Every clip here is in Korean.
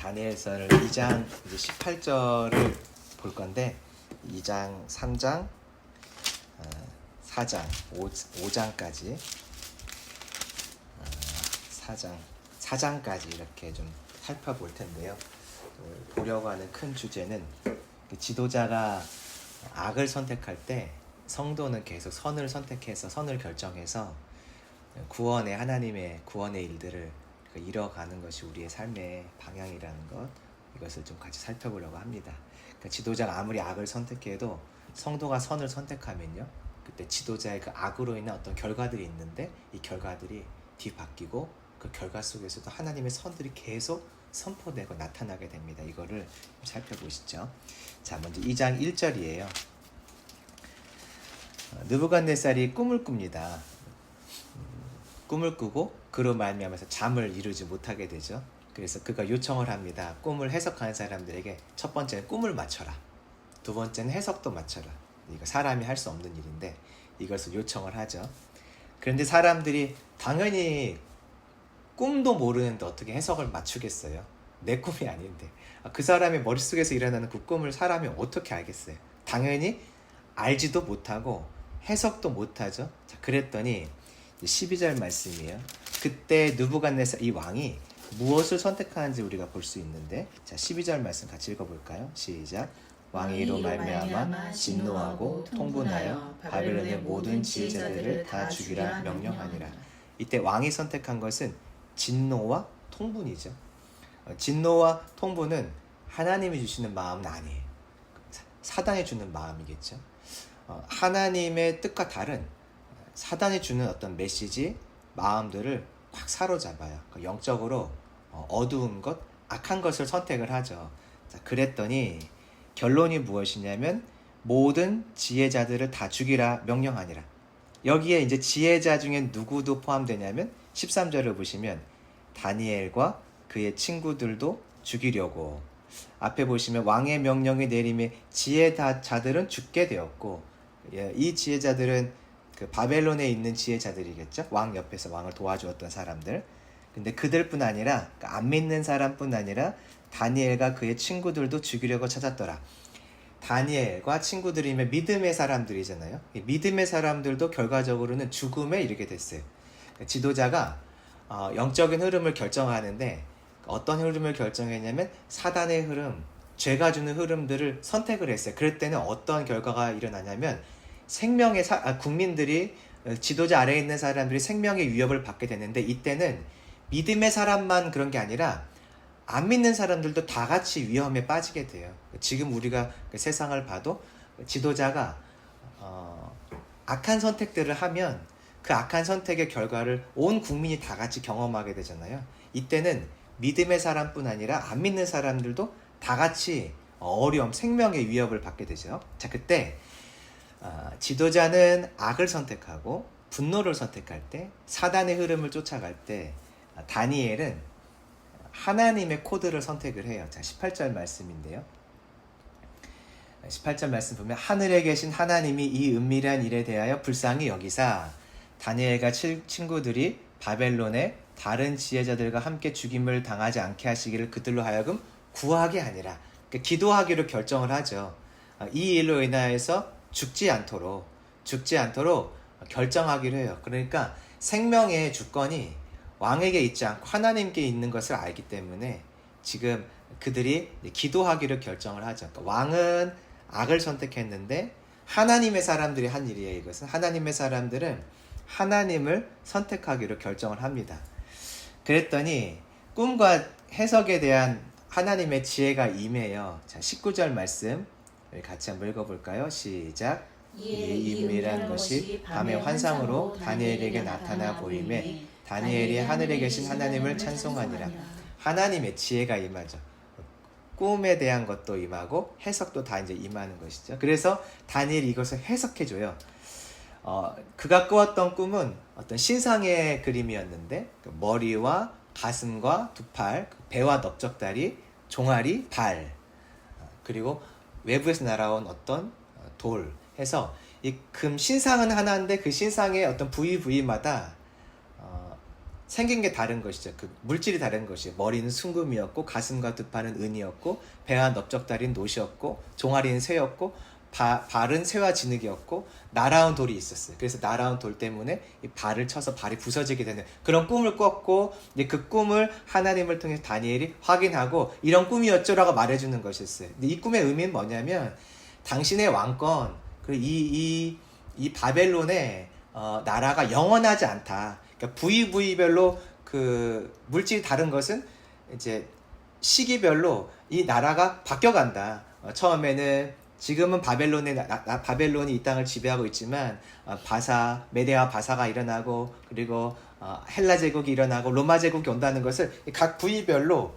다니엘서를 2장 이제 18절을 볼 건데 2장, 3장, 4장, 5장까지 4장까지 이렇게 좀 살펴볼 텐데요. 보려고 하는 큰 주제는 지도자가 악을 선택할 때 성도는 계속 선을 선택해서 선을 결정해서 구원의 하나님의 구원의 일들을 이뤄가는 것이 우리의 삶의 방향이라는 것, 이것을 좀 같이 살펴보려고 합니다. 그러니까 지도자가 아무리 악을 선택해도 성도가 선을 선택하면요, 그때 지도자의 그 악으로 인한 어떤 결과들이 있는데 이 결과들이 뒤바뀌고 그 결과 속에서도 하나님의 선들이 계속 선포되고 나타나게 됩니다. 이거를 살펴보시죠. 자, 먼저 2장 1절이에요. 느부갓네살이 꿈을 꿉니다. 꿈을 꾸고 그로 말미암아서 잠을 이루지 못하게 되죠. 그래서 그가 요청을 합니다. 꿈을 해석하는 사람들에게 첫 번째는 꿈을 맞춰라. 두 번째는 해석도 맞춰라. 이거 사람이 할 수 없는 일인데 이것을 요청을 하죠. 그런데 사람들이 당연히 꿈도 모르는데 어떻게 해석을 맞추겠어요? 내 꿈이 아닌데. 그 사람의 머릿속에서 일어나는 그 꿈을 사람이 어떻게 알겠어요? 당연히 알지도 못하고 해석도 못하죠. 자, 그랬더니 12절 말씀이에요. 그때 느부갓네살 이 왕이 무엇을 선택하는지 우리가 볼 수 있는데, 자, 12절 말씀 같이 읽어볼까요? 시작. 왕이 이로 말미암아 진노하고 통분하여 바벨론의 모든 지혜자들을 다 죽이라 명령하니라. 이때 왕이 선택한 것은 진노와 통분이죠. 진노와 통분은 하나님이 주시는 마음은 아니에요. 사단이 주는 마음이겠죠. 하나님의 뜻과 다른 사단이 주는 어떤 메시지, 마음들을 확 사로잡아요. 영적으로 어두운 것, 악한 것을 선택을 하죠. 자, 그랬더니 결론이 무엇이냐면 모든 지혜자들을 다 죽이라 명령하니라. 여기에 이제 지혜자 중에 누구도 포함되냐면 13절을 보시면 다니엘과 그의 친구들도 죽이려고. 앞에 보시면 왕의 명령이 내림에 지혜자들은 죽게 되었고, 이 지혜자들은 그 바벨론에 있는 지혜자들이겠죠. 왕 옆에서 왕을 도와주었던 사람들. 근데 그들뿐 아니라, 그러니까 안 믿는 사람뿐 아니라 다니엘과 그의 친구들도 죽이려고 찾았더라. 다니엘과 친구들이면 믿음의 사람들이잖아요. 믿음의 사람들도 결과적으로는 죽음에 이르게 됐어요. 지도자가 영적인 흐름을 결정하는데 어떤 흐름을 결정했냐면 사단의 흐름, 죄가 주는 흐름들을 선택을 했어요. 그럴 때는 어떤 결과가 일어나냐면 생명의 국민들이, 지도자 아래에 있는 사람들이 생명의 위협을 받게 되는데, 이때는 믿음의 사람만 그런 게 아니라 안 믿는 사람들도 다 같이 위험에 빠지게 돼요. 지금 우리가 세상을 봐도 지도자가 악한 선택들을 하면 그 악한 선택의 결과를 온 국민이 다 같이 경험하게 되잖아요. 이때는 믿음의 사람뿐 아니라 안 믿는 사람들도 다 같이 어려움, 생명의 위협을 받게 되죠. 자, 그때 지도자는 악을 선택하고 분노를 선택할 때, 사단의 흐름을 쫓아갈 때, 다니엘은 하나님의 코드를 선택을 해요. 자, 18절 말씀인데요. 18절 말씀 보면 하늘에 계신 하나님이 이 은밀한 일에 대하여 불쌍히 여기사 다니엘과 친구들이 바벨론의 다른 지혜자들과 함께 죽임을 당하지 않게 하시기를 그들로 하여금 구하게 하니라. 그러니까 기도하기로 결정을 하죠. 이 일로 인하여서 죽지 않도록 결정하기로 해요. 그러니까 생명의 주권이 왕에게 있지 않고 하나님께 있는 것을 알기 때문에 지금 그들이 기도하기로 결정을 하죠. 그러니까 왕은 악을 선택했는데 하나님의 사람들이 한 일이에요. 이것은 하나님의 사람들은 하나님을 선택하기로 결정을 합니다. 그랬더니 꿈과 해석에 대한 하나님의 지혜가 임해요. 자, 19절 말씀 같이 한번 읽어볼까요? 시작. 이 은밀한 것이 밤의 환상으로 다니엘에게 나타나 보임에 다니엘이 하늘에 계신 하나님을 찬송하니라. 하나님의 지혜가 임하죠. 꿈에 대한 것도 임하고 해석도 다 이제 임하는 것이죠. 그래서 다니엘이 이것을 해석해줘요. 그가 꾸었던 꿈은 어떤 신상의 그림이었는데 머리와 가슴과 두 팔, 배와 넓적다리, 종아리, 발, 그리고 외부에서 날아온 어떤 돌 해서 이 금 신상은 하나인데 그 신상의 어떤 부위마다 생긴 게 다른 것이죠. 그 물질이 다른 것이에요. 머리는 순금이었고 가슴과 두 팔은 은이었고 배와 넓적다리는 노시였고 종아리는 쇠였고 발은 쇠와 진흙이었고 날아온 돌이 있었어요. 그래서 날아온 돌 때문에 이 발을 쳐서 발이 부서지게 되는 그런 꿈을 꿨고 이제 그 꿈을 하나님을 통해 다니엘이 확인하고 이런 꿈이었죠라고 말해주는 것이었어요. 근데 이 꿈의 의미는 뭐냐면 당신의 왕권 그리고 이 바벨론의 나라가 영원하지 않다. 그러니까 부위부위별로 그 물질이 다른 것은 이제 시기별로 이 나라가 바뀌어간다. 처음에는 지금은 바벨론이 이 땅을 지배하고 있지만 메데와 바사가 일어나고 그리고 헬라 제국이 일어나고 로마 제국이 온다는 것을 각 부위별로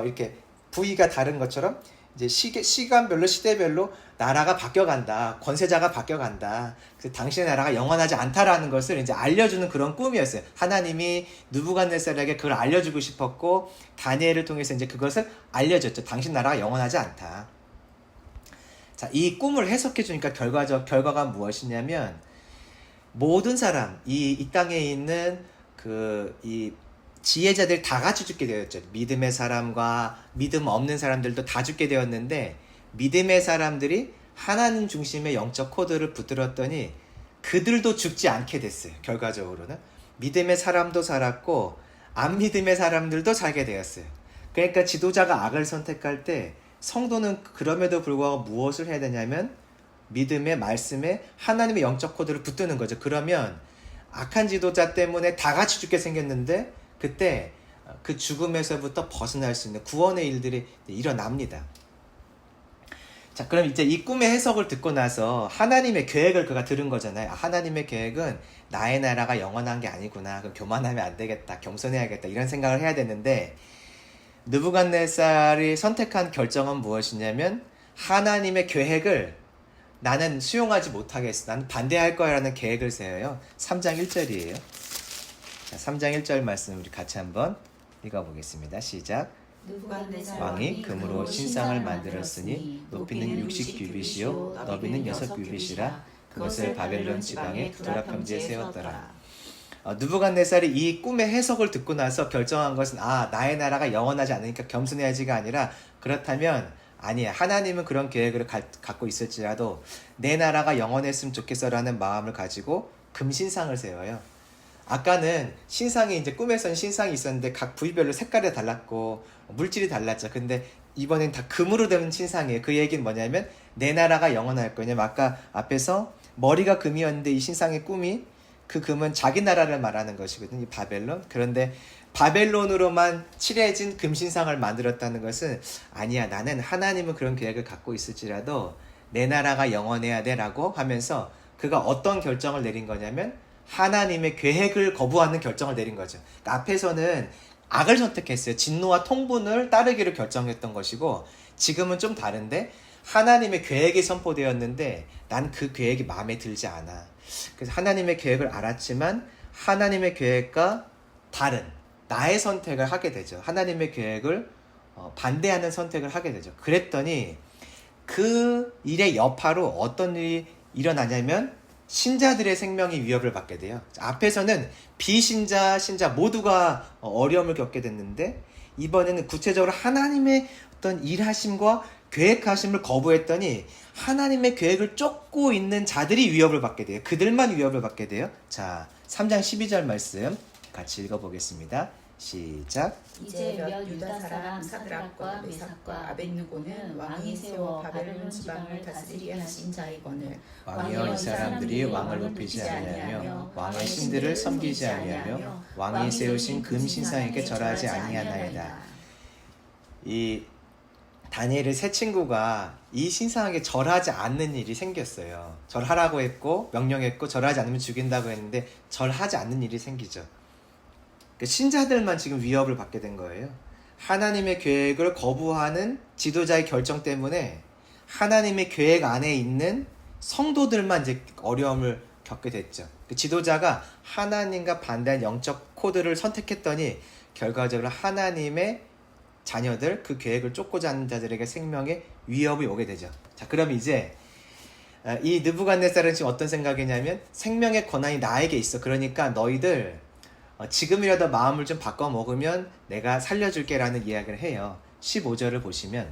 이렇게 부위가 다른 것처럼 이제 시간별로 시대별로 나라가 바뀌어간다. 권세자가 바뀌어간다. 그래서 당신의 나라가 영원하지 않다라는 것을 이제 알려주는 그런 꿈이었어요. 하나님이 느부갓네살에게 그걸 알려주고 싶었고 다니엘을 통해서 이제 그것을 알려줬죠. 당신 나라가 영원하지 않다. 자, 이 꿈을 해석해 주니까 결과가 무엇이냐면 모든 사람, 이 땅에 있는 이 지혜자들 다 같이 죽게 되었죠. 믿음의 사람과 믿음 없는 사람들도 다 죽게 되었는데 믿음의 사람들이 하나님 중심의 영적 코드를 붙들었더니 그들도 죽지 않게 됐어요. 결과적으로는 믿음의 사람도 살았고 안 믿음의 사람들도 살게 되었어요. 그러니까 지도자가 악을 선택할 때 성도는 그럼에도 불구하고 무엇을 해야 되냐면 믿음의 말씀에 하나님의 영적 코드를 붙드는 거죠. 그러면 악한 지도자 때문에 다 같이 죽게 생겼는데 그때 그 죽음에서부터 벗어날 수 있는 구원의 일들이 일어납니다. 자, 그럼 이제 이 꿈의 해석을 듣고 나서 하나님의 계획을 그가 들은 거잖아요. 하나님의 계획은 나의 나라가 영원한 게 아니구나. 그럼 교만하면 안 되겠다. 겸손해야겠다. 이런 생각을 해야 되는데 느부갓네살이 선택한 결정은 무엇이냐면 하나님의 계획을 나는 수용하지 못하겠어. 나는 반대할 거야 라는 계획을 세워요. 3장 1절이에요. 자, 3장 1절 말씀 우리 같이 한번 읽어보겠습니다. 시작. 왕이 금으로 신상을 만들었으니 높이는 60규빗이요 너비는 6규빗이라 그것을 바벨론 지방의 두라 평지에 세웠더라. 느부갓네살이 이 꿈의 해석을 듣고 나서 결정한 것은 나의 나라가 영원하지 않으니까 겸손해야지가 아니라 그렇다면 아니야. 하나님은 그런 계획을 갖고 있을지라도 내 나라가 영원했으면 좋겠어라는 마음을 가지고 금신상을 세워요. 아까는 신상이 이제 꿈에서는 신상이 있었는데 각 부위별로 색깔이 달랐고 물질이 달랐죠. 근데 이번엔 다 금으로 된 신상이에요. 그 얘기는 뭐냐면 내 나라가 영원할 거냐면 아까 앞에서 머리가 금이었는데 이 신상의 꿈이 그 금은 자기 나라를 말하는 것이거든요. 이 바벨론. 그런데 바벨론으로만 칠해진 금신상을 만들었다는 것은 아니야. 나는 하나님은 그런 계획을 갖고 있을지라도 내 나라가 영원해야 돼 라고 하면서 그가 어떤 결정을 내린 거냐면 하나님의 계획을 거부하는 결정을 내린 거죠. 그러니까 앞에서는 악을 선택했어요. 진노와 통분을 따르기로 결정했던 것이고 지금은 좀 다른데 하나님의 계획이 선포되었는데 난 그 계획이 마음에 들지 않아. 그래서 하나님의 계획을 알았지만 하나님의 계획과 다른 나의 선택을 하게 되죠. 하나님의 계획을 반대하는 선택을 하게 되죠. 그랬더니 그 일의 여파로 어떤 일이 일어나냐면 신자들의 생명이 위협을 받게 돼요. 앞에서는 비신자, 신자 모두가 어려움을 겪게 됐는데 이번에는 구체적으로 하나님의 어떤 일하심과 계획하심을 거부했더니 하나님의 계획을 쫓고 있는 자들이 위협을 받게 돼요. 그들만 위협을 받게 돼요. 자, 3장 12절 말씀 같이 읽어보겠습니다. 시작. 이제 몇 유다 사람 사드락과 메삭과 아벳느고는 왕이 세워 바벨론 지방을 다스리게 하신 자이거늘 왕이여 이 사람들이 왕을 높이지 아니하며 왕의 신들을 섬기지 아니하며 왕이 세우신 금신상에게 절하지 아니하나이다. 이 다니엘의 세 친구가 이 신상에게 절하지 않는 일이 생겼어요. 절하라고 했고 명령했고 절하지 않으면 죽인다고 했는데 절하지 않는 일이 생기죠. 신자들만 지금 위협을 받게 된 거예요. 하나님의 계획을 거부하는 지도자의 결정 때문에 하나님의 계획 안에 있는 성도들만 이제 어려움을 겪게 됐죠. 그 지도자가 하나님과 반대한 영적 코드를 선택했더니 결과적으로 하나님의 자녀들, 그 계획을 쫓고자 하는 자들에게 생명의 위협이 오게 되죠. 자, 그럼 이제 이 느부갓네살은 지금 어떤 생각이냐면 생명의 권한이 나에게 있어. 그러니까 너희들 지금이라도 마음을 좀 바꿔 먹으면 내가 살려줄게 라는 이야기를 해요. 15절을 보시면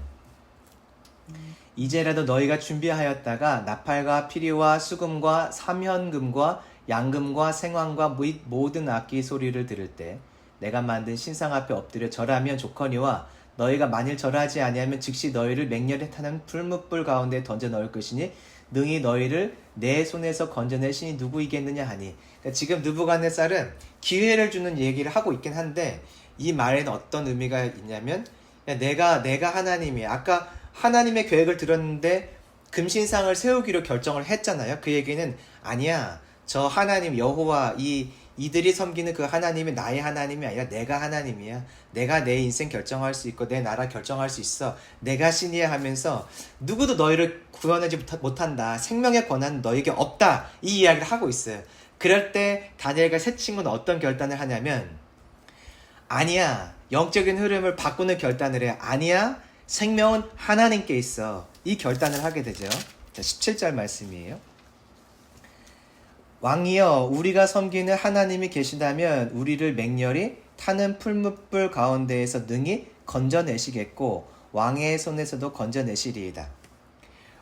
이제라도 너희가 준비하였다가 나팔과 피리와 수금과 삼현금과 양금과 생황과 및 모든 악기 소리를 들을 때 내가 만든 신상 앞에 엎드려 절하면 좋거니와 너희가 만일 절하지 아니하면 즉시 너희를 맹렬히 타는 풀무불 가운데 던져 넣을 것이니 능히 너희를 내 손에서 건져낼 신이 누구이겠느냐 하니. 그러니까 지금 느부갓네살은 기회를 주는 얘기를 하고 있긴 한데 이 말에는 어떤 의미가 있냐면 내가 하나님이야. 아까 하나님의 계획을 들었는데 금신상을 세우기로 결정을 했잖아요. 그 얘기는 아니야. 저 하나님 여호와 이들이 섬기는 그 하나님이 나의 하나님이 아니라 내가 하나님이야. 내가 내 인생 결정할 수 있고 내 나라 결정할 수 있어. 내가 신이야 하면서 누구도 너희를 구원하지 못한다. 생명의 권한은 너에게 없다. 이 이야기를 하고 있어요. 그럴 때 다니엘과 세 친구는 어떤 결단을 하냐면 아니야. 영적인 흐름을 바꾸는 결단을 해. 아니야. 생명은 하나님께 있어. 이 결단을 하게 되죠. 자, 17절 말씀이에요. 왕이여 우리가 섬기는 하나님이 계시다면 우리를 맹렬히 타는 풀무불 가운데에서 능히 건져내시겠고 왕의 손에서도 건져내시리이다.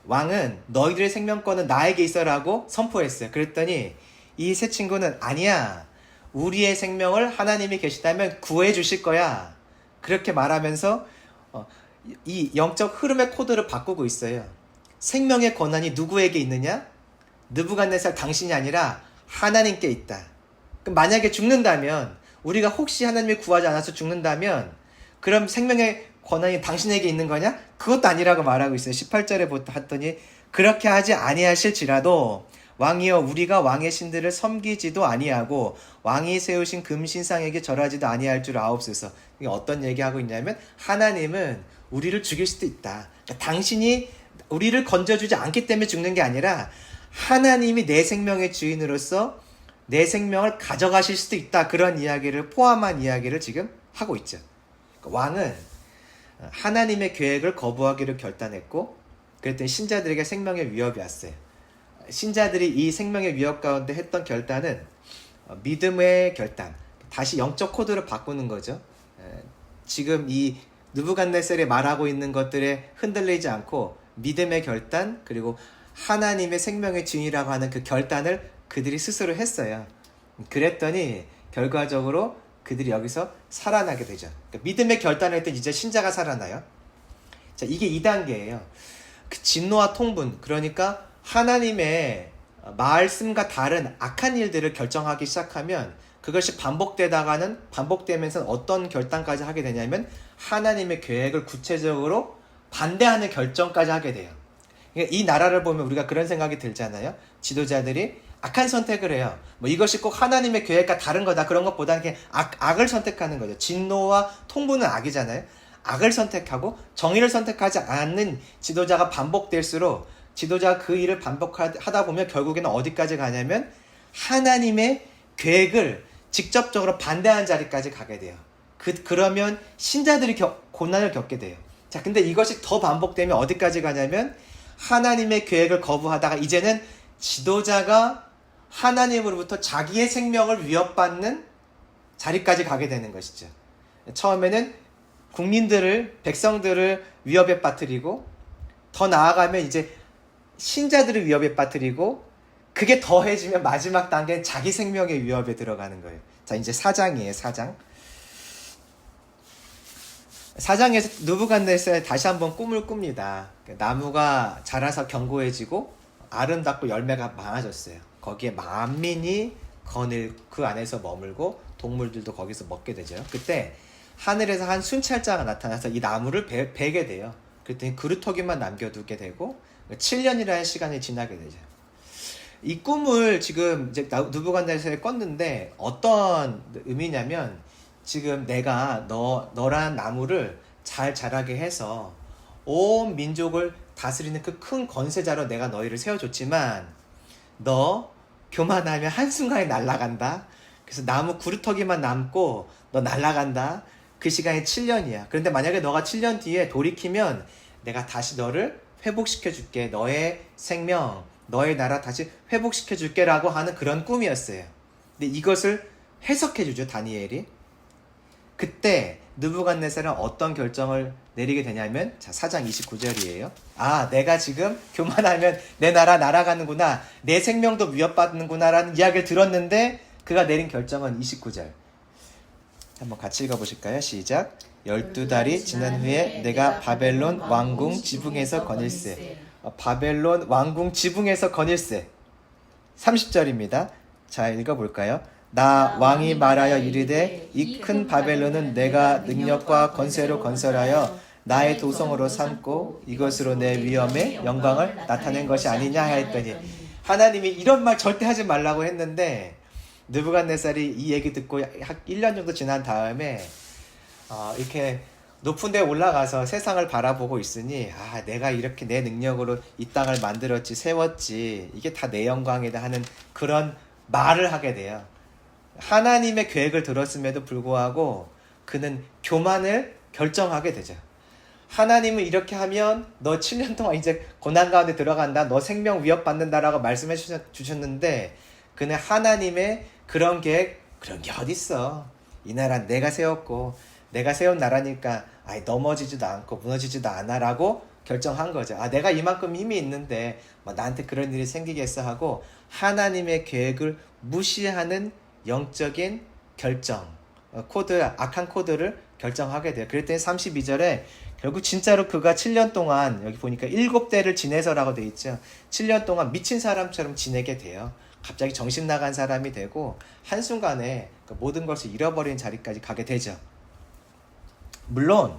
왕은 너희들의 생명권은 나에게 있어라고 선포했어요. 그랬더니 이 세 친구는 아니야. 우리의 생명을 하나님이 계시다면 구해 주실 거야. 그렇게 말하면서 이 영적 흐름의 코드를 바꾸고 있어요. 생명의 권한이 누구에게 있느냐? 느부갓네살 당신이 아니라 하나님께 있다. 그럼 만약에 죽는다면 우리가 혹시 하나님이 구하지 않아서 죽는다면 그럼 생명의 권한이 당신에게 있는 거냐? 그것도 아니라고 말하고 있어요. 18절에 봤더니 그렇게 하지 아니하실지라도 왕이여 우리가 왕의 신들을 섬기지도 아니하고 왕이 세우신 금신상에게 절하지도 아니할 줄 아옵소서. 이게 어떤 얘기하고 있냐면 하나님은 우리를 죽일 수도 있다. 그러니까 당신이 우리를 건져주지 않기 때문에 죽는 게 아니라 하나님이 내 생명의 주인으로서 내 생명을 가져가실 수도 있다. 그런 이야기를 포함한 이야기를 지금 하고 있죠. 그러니까 왕은 하나님의 계획을 거부하기로 결단했고 그랬더니 신자들에게 생명의 위협이 왔어요. 신자들이 이 생명의 위협 가운데 했던 결단은 믿음의 결단, 다시 영적 코드를 바꾸는 거죠. 지금 이 느부갓네살이 말하고 있는 것들에 흔들리지 않고 믿음의 결단 그리고 하나님의 생명의 주인이라고 하는 그 결단을 그들이 스스로 했어요. 그랬더니 결과적으로 그들이 여기서 살아나게 되죠. 그러니까 믿음의 결단을 했더니 이제 신자가 살아나요. 자, 이게 2단계예요. 그 진노와 통분, 그러니까 하나님의 말씀과 다른 악한 일들을 결정하기 시작하면 그것이 반복되면서 어떤 결단까지 하게 되냐면 하나님의 계획을 구체적으로 반대하는 결정까지 하게 돼요. 이 나라를 보면 우리가 그런 생각이 들잖아요. 지도자들이 악한 선택을 해요. 뭐 이것이 꼭 하나님의 계획과 다른 거다 그런 것보다는 그냥 악을 선택하는 거죠. 진노와 통분은 악이잖아요. 악을 선택하고 정의를 선택하지 않는 지도자가 반복될수록 지도자가 그 일을 반복하다 보면 결국에는 어디까지 가냐면 하나님의 계획을 직접적으로 반대하는 자리까지 가게 돼요. 그러면 신자들이 고난을 겪게 돼요. 자, 근데 이것이 더 반복되면 어디까지 가냐면 하나님의 계획을 거부하다가 이제는 지도자가 하나님으로부터 자기의 생명을 위협받는 자리까지 가게 되는 것이죠. 처음에는 백성들을 위협에 빠뜨리고 더 나아가면 이제 신자들을 위협에 빠뜨리고 그게 더해지면 마지막 단계는 자기 생명의 위협에 들어가는 거예요. 자, 이제 4장이에요. 4장. 4장에서 느부갓네살이 다시 한번 꿈을 꿉니다. 나무가 자라서 견고해지고 아름답고 열매가 많아졌어요. 거기에 만민이 그 안에서 머물고 동물들도 거기서 먹게 되죠. 그때 하늘에서 한 순찰자가 나타나서 이 나무를 베게 돼요. 그랬더니 그루터기만 남겨두게 되고 7년이라는 시간이 지나게 되죠. 이 꿈을 지금 이제 느부갓네살이 꿨는데 어떤 의미냐면 지금 내가 너란 나무를 잘 자라게 해서 온 민족을 다스리는 그 큰 권세자로 내가 너희를 세워줬지만 너 교만하면 한순간에 날아간다. 그래서 나무 구루터기만 남고 너 날아간다. 그 시간이 7년이야. 그런데 만약에 너가 7년 뒤에 돌이키면 내가 다시 너를 회복시켜줄게. 너의 생명, 너의 나라 다시 회복시켜줄게 라고 하는 그런 꿈이었어요. 근데 이것을 해석해 주죠, 다니엘이. 그때 느부갓네살은 어떤 결정을 내리게 되냐면, 자, 4장 29절이에요. 아, 내가 지금 교만하면 내 나라 날아가는구나, 내 생명도 위협받는구나 라는 이야기를 들었는데 그가 내린 결정은 29절. 한번 같이 읽어보실까요? 시작. 12달이 지난 후에 내가 바벨론 왕궁 지붕에서 거닐세. 바벨론 왕궁 지붕에서 거닐세. 30절입니다. 자, 읽어볼까요? 나 왕이 말하여 이르되 이 큰 바벨론은 내가 능력과 권세로 건설하여 나의 도성으로 삼고 이것으로 내 위엄의 영광을 나타낸 것이 아니냐 하였더니, 하나님이 이런 말 절대 하지 말라고 했는데 느부갓네살이 이 얘기 듣고 한 1년 정도 지난 다음에 이렇게 높은 데 올라가서 세상을 바라보고 있으니, 아, 내가 이렇게 내 능력으로 이 땅을 만들었지, 세웠지, 이게 다 내 영광이다 하는 그런 말을 하게 돼요. 하나님의 계획을 들었음에도 불구하고 그는 교만을 결정하게 되죠. 하나님은 이렇게 하면 너 7년 동안 이제 고난 가운데 들어간다, 너 생명 위협받는다라고 말씀해 주셨는데, 그는 하나님의 그런 계획, 그런 게 어딨어, 이 나라는 내가 세웠고 내가 세운 나라니까 넘어지지도 않고 무너지지도 않아 라고 결정한 거죠. 아, 내가 이만큼 힘이 있는데 뭐 나한테 그런 일이 생기겠어 하고 하나님의 계획을 무시하는 영적인 결정, 코드, 악한 코드를 결정하게 돼요. 그랬더니 32절에 결국 진짜로 그가 7년 동안, 여기 보니까 7대를 지내서라고 돼 있죠. 7년 동안 미친 사람처럼 지내게 돼요. 갑자기 정신 나간 사람이 되고 한순간에 모든 것을 잃어버린 자리까지 가게 되죠. 물론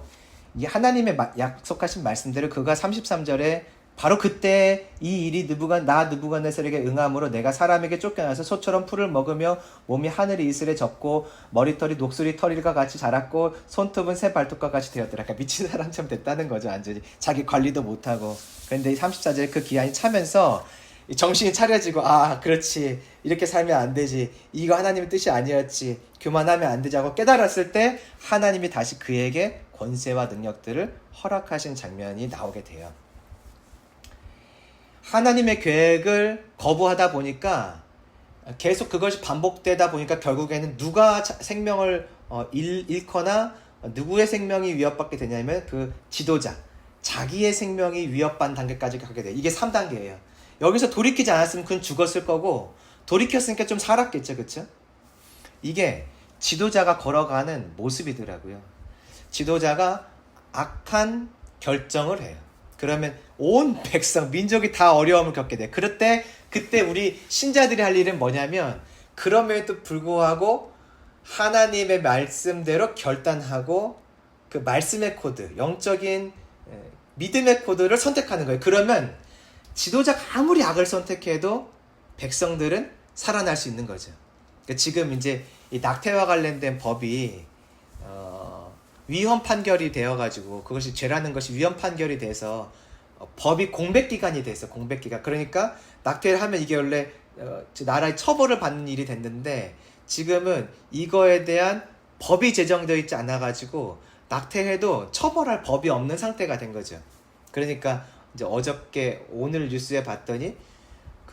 이 하나님의 약속하신 말씀대로 그가 33절에 바로 그때 이 일이 느부갓네살에게 응함으로 내가 사람에게 쫓겨나서 소처럼 풀을 먹으며 몸이 하늘의 이슬에 젖고 머리털이 녹수리 털일과 같이 자랐고 손톱은 새 발톱과 같이 되었더라. 그러니까 미친 사람처럼 됐다는 거죠. 완전히 자기 관리도 못하고. 그런데 34절에 그 기한이 차면서 정신이 차려지고, 아, 그렇지, 이렇게 살면 안 되지, 이거 하나님의 뜻이 아니었지, 교만하면 안 되지 하고 깨달았을 때 하나님이 다시 그에게 권세와 능력들을 허락하신 장면이 나오게 돼요. 하나님의 계획을 거부하다 보니까 계속 그것이 반복되다 보니까 결국에는 누가 생명을 잃거나 누구의 생명이 위협받게 되냐면 그 지도자, 자기의 생명이 위협받는 단계까지 가게 돼요. 이게 3단계예요. 여기서 돌이키지 않았으면 그는 죽었을 거고, 돌이켰으니까 좀 살았겠죠, 그쵸? 이게 지도자가 걸어가는 모습이더라고요. 지도자가 악한 결정을 해요. 그러면 온 백성, 민족이 다 어려움을 겪게 돼. 그때 우리 신자들이 할 일은 뭐냐면, 그럼에도 불구하고 하나님의 말씀대로 결단하고 그 말씀의 코드, 영적인 믿음의 코드를 선택하는 거예요. 그러면 지도자가 아무리 악을 선택해도 백성들은 살아날 수 있는 거죠. 그러니까 지금 이제 이 낙태와 관련된 법이 위헌 판결이 되어가지고, 그것이 죄라는 것이 위헌 판결이 돼서 법이 공백기간이 돼서, 공백기간. 그러니까 낙태를 하면 이게 원래 나라의 처벌을 받는 일이 됐는데, 지금은 이거에 대한 법이 제정되어 있지 않아가지고 낙태해도 처벌할 법이 없는 상태가 된 거죠. 그러니까 이제 오늘 뉴스에 봤더니,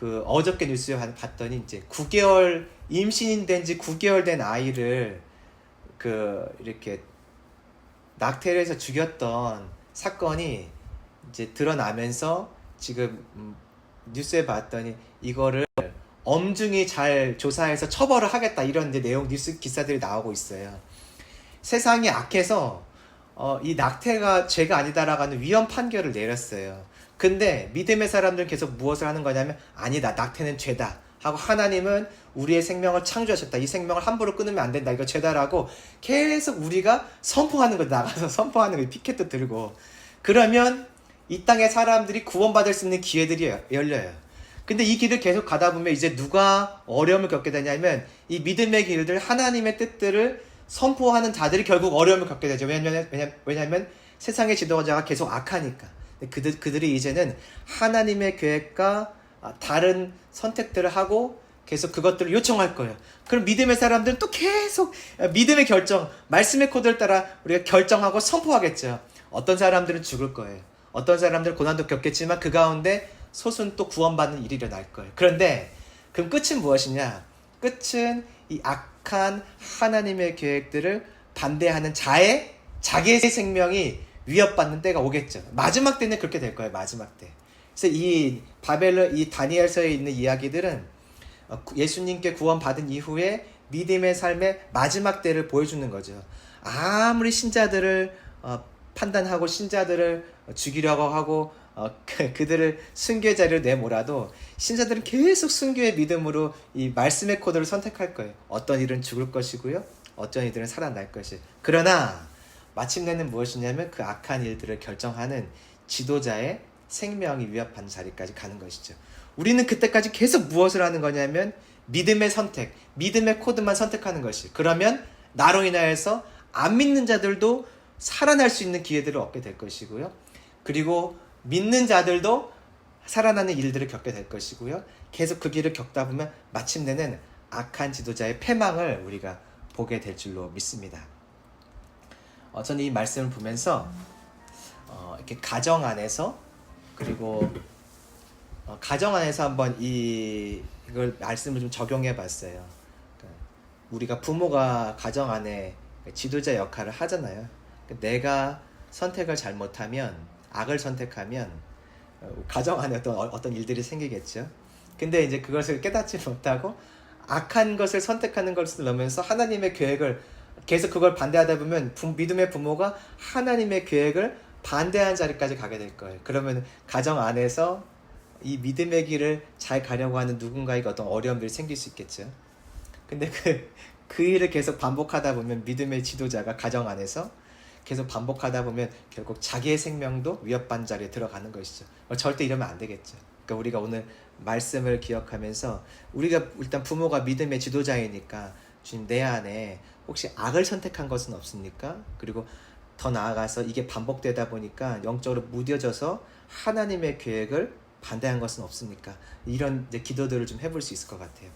어저께 뉴스에 봤더니 이제 9개월 임신이 된 지 9개월 된 아이를 이렇게 낙태를 해서 죽였던 사건이 이제 드러나면서 지금 뉴스에 봤더니 이거를 엄중히 잘 조사해서 처벌을 하겠다, 이런 이제 내용 뉴스 기사들이 나오고 있어요. 세상이 악해서 이 낙태가 죄가 아니다라고 하는 위헌 판결을 내렸어요. 근데 믿음의 사람들은 계속 무엇을 하는 거냐면, 아니다, 낙태는 죄다 하고, 하나님은 우리의 생명을 창조하셨다, 이 생명을 함부로 끊으면 안 된다, 이거 죄다라고 계속 우리가 선포하는 거예요. 나가서 선포하는 거예요. 피켓도 들고. 그러면 이 땅의 사람들이 구원받을 수 있는 기회들이 열려요. 근데 이 길을 계속 가다 보면 이제 누가 어려움을 겪게 되냐면, 이 믿음의 길들, 하나님의 뜻들을 선포하는 자들이 결국 어려움을 겪게 되죠. 왜냐면 세상의 지도자가 계속 악하니까. 그들이 이제는 하나님의 계획과 다른 선택들을 하고 계속 그것들을 요청할 거예요. 그럼 믿음의 사람들은 또 계속 믿음의 결정, 말씀의 코드를 따라 우리가 결정하고 선포하겠죠. 어떤 사람들은 죽을 거예요. 어떤 사람들은 고난도 겪겠지만 그 가운데 소수는 또 구원받는 일이 일어날 거예요. 그런데 그럼 끝은 무엇이냐? 끝은 이 악한 하나님의 계획들을 반대하는 자기의 생명이 위협받는 때가 오겠죠. 마지막 때는 그렇게 될 거예요. 마지막 때. 그래서 이 다니엘서에 있는 이야기들은 예수님께 구원받은 이후에 믿음의 삶의 마지막 때를 보여주는 거죠. 아무리 신자들을 판단하고 신자들을 죽이려고 하고 그들을 순교의 자리로 내몰아도 신자들은 계속 순교의 믿음으로 이 말씀의 코드를 선택할 거예요. 어떤 일은 죽을 것이고요, 어떤 일들은 살아날 것이에요. 그러나 마침내는 무엇이냐면 그 악한 일들을 결정하는 지도자의 생명이 위협받는 자리까지 가는 것이죠. 우리는 그때까지 계속 무엇을 하는 거냐면 믿음의 선택, 믿음의 코드만 선택하는 것이. 그러면 나로 인하여서 안 믿는 자들도 살아날 수 있는 기회들을 얻게 될 것이고요. 그리고 믿는 자들도 살아나는 일들을 겪게 될 것이고요. 계속 그 길을 겪다 보면 마침내는 악한 지도자의 패망을 우리가 보게 될 줄로 믿습니다. 저는 이 말씀을 보면서 이렇게 가정 안에서 그리고 가정 안에서 한번 이걸 말씀을 좀 적용해 봤어요. 그러니까 우리가 부모가 가정 안에 지도자 역할을 하잖아요. 그러니까 내가 선택을 잘못하면 악을 선택하면 가정 안에 어떤 일들이 생기겠죠. 근데 이제 그것을 깨닫지 못하고 악한 것을 선택하는 것을 넣으면서 하나님의 계획을 계속 그걸 반대하다 보면 믿음의 부모가 하나님의 계획을 반대한 자리까지 가게 될 거예요. 그러면 가정 안에서 이 믿음의 길을 잘 가려고 하는 누군가에게 어떤 어려움들이 생길 수 있겠죠. 근데 그 일을 계속 반복하다 보면 믿음의 지도자가 가정 안에서 계속 반복하다 보면 결국 자기의 생명도 위협받는 자리에 들어가는 것이죠. 절대 이러면 안 되겠죠. 그러니까 우리가 오늘 말씀을 기억하면서 우리가 일단 부모가 믿음의 지도자이니까 주님 내 안에 혹시 악을 선택한 것은 없습니까? 그리고 더 나아가서 이게 반복되다 보니까 영적으로 무뎌져서 하나님의 계획을 반대한 것은 없습니까? 이런 이제 기도들을 좀 해볼 수 있을 것 같아요.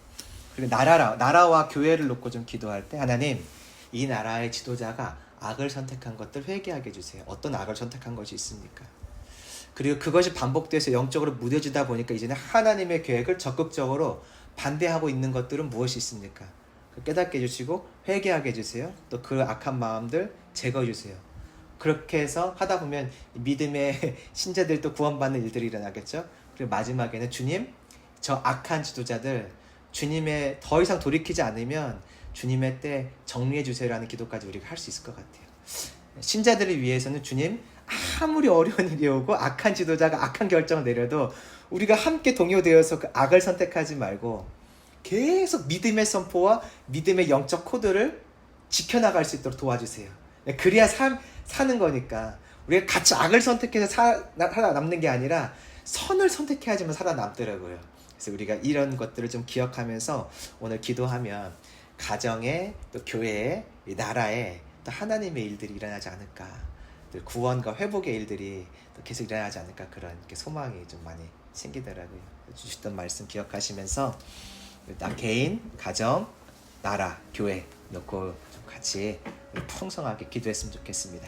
그리고 나라와 교회를 놓고 좀 기도할 때 하나님 이 나라의 지도자가 악을 선택한 것들 회개하게 해주세요. 어떤 악을 선택한 것이 있습니까? 그리고 그것이 반복돼서 영적으로 무뎌지다 보니까 이제는 하나님의 계획을 적극적으로 반대하고 있는 것들은 무엇이 있습니까? 깨닫게 해주시고 회개하게 해주세요. 또 그 악한 마음들 제거해 주세요. 그렇게 해서 하다 보면 믿음의 신자들도 구원받는 일들이 일어나겠죠. 그리고 마지막에는 주님 저 악한 지도자들 주님의 더 이상 돌이키지 않으면 주님의 때 정리해 주세요라는 기도까지 우리가 할 수 있을 것 같아요. 신자들을 위해서는 주님 아무리 어려운 일이 오고 악한 지도자가 악한 결정을 내려도 우리가 함께 동요되어서 그 악을 선택하지 말고 계속 믿음의 선포와 믿음의 영적 코드를 지켜나갈 수 있도록 도와주세요. 그래야 사는 거니까 우리가 같이 악을 선택해서 살아남는 게 아니라 선을 선택해야지만 살아남더라고요. 그래서 우리가 이런 것들을 좀 기억하면서 오늘 기도하면 가정에 또 교회에 나라에 또 하나님의 일들이 일어나지 않을까, 또 구원과 회복의 일들이 또 계속 일어나지 않을까 그런 소망이 좀 많이 생기더라고요. 주셨던 말씀 기억하시면서 나 개인, 가정, 나라, 교회 놓고 좀 같이 풍성하게 기도했으면 좋겠습니다.